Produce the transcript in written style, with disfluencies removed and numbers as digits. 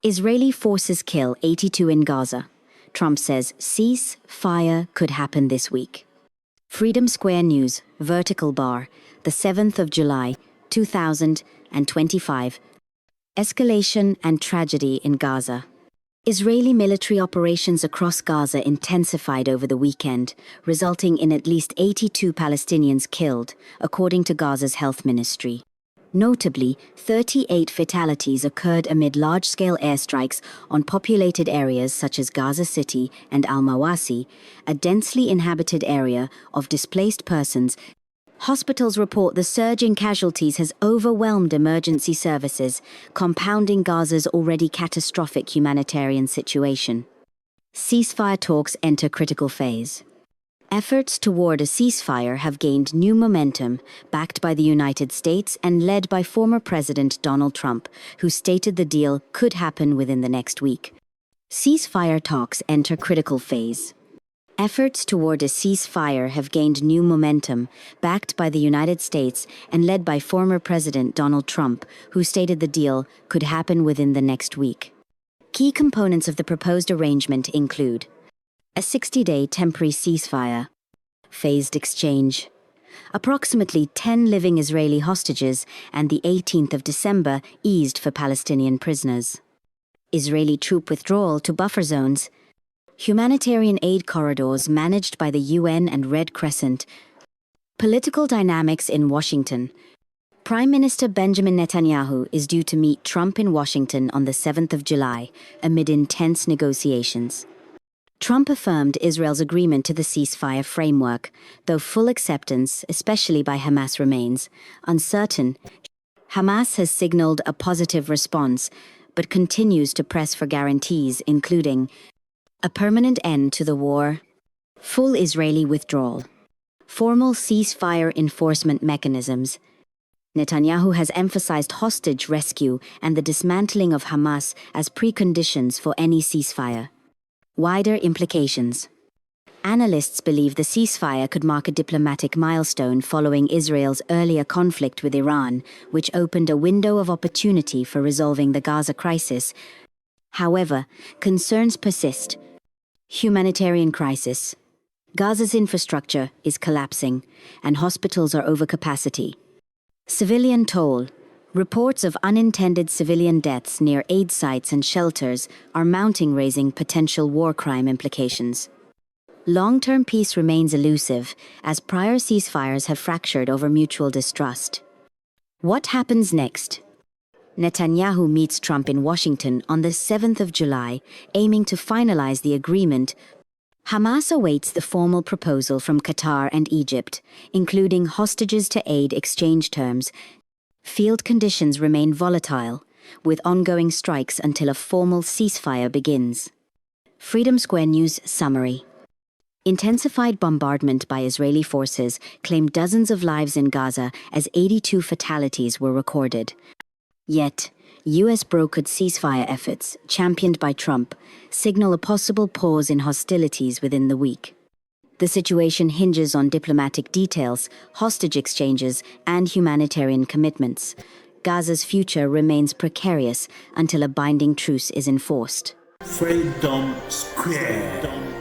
Israeli forces kill 82 in Gaza. Trump says ceasefire could happen this week. Freedom Square News, vertical bar, the 7th of July, 2025. Escalation and tragedy in Gaza. Israeli military operations across Gaza intensified over the weekend, resulting in at least 82 Palestinians killed, according to Gaza's health ministry. Notably, 38 fatalities occurred amid large-scale airstrikes on populated areas such as Gaza City and Al-Mawasi, a densely inhabited area of displaced persons. Hospitals report the surge in casualties has overwhelmed emergency services, compounding Gaza's already catastrophic humanitarian situation. Ceasefire talks enter critical phase. Efforts toward a ceasefire have gained new momentum, backed by the United States and led by former President Donald Trump, who stated the deal could happen within the next week. Ceasefire talks enter critical phase. Efforts toward a ceasefire have gained new momentum, backed by the United States and led by former President Donald Trump, who stated the deal could happen within the next week. Key components of the proposed arrangement include a 60-day temporary ceasefire, phased exchange, approximately 10 living Israeli hostages, and the 18th of December eased for Palestinian prisoners, Israeli troop withdrawal to buffer zones, humanitarian aid corridors managed by the UN and Red Crescent, political dynamics in Washington. Prime Minister Benjamin Netanyahu is due to meet Trump in Washington on the 7th of July, amid intense negotiations. Trump affirmed Israel's agreement to the ceasefire framework, though full acceptance, especially by Hamas, remains uncertain. Hamas has signaled a positive response, but continues to press for guarantees, including a permanent end to the war, full Israeli withdrawal, formal ceasefire enforcement mechanisms. Netanyahu has emphasized hostage rescue and the dismantling of Hamas as preconditions for any ceasefire. Wider implications. Analysts believe the ceasefire could mark a diplomatic milestone following Israel's earlier conflict with Iran, which opened a window of opportunity for resolving the Gaza crisis. However, concerns persist. Humanitarian crisis. Gaza's infrastructure is collapsing, and hospitals are over capacity. Civilian toll. Reports of unintended civilian deaths near aid sites and shelters are mounting, raising potential war crime implications. Long-term peace remains elusive, as prior ceasefires have fractured over mutual distrust. What happens next? Netanyahu meets Trump in Washington on the 7th of July, aiming to finalize the agreement. Hamas awaits the formal proposal from Qatar and Egypt, including hostages-to-aid exchange terms. Field conditions remain volatile, with ongoing strikes until a formal ceasefire begins. Freedom Square News summary. Intensified bombardment by Israeli forces claimed dozens of lives in Gaza as 82 fatalities were recorded. Yet, US-brokered ceasefire efforts, championed by Trump, signal a possible pause in hostilities within the week. The situation hinges on diplomatic details, hostage exchanges, and humanitarian commitments. Gaza's future remains precarious until a binding truce is enforced. Freedom Square.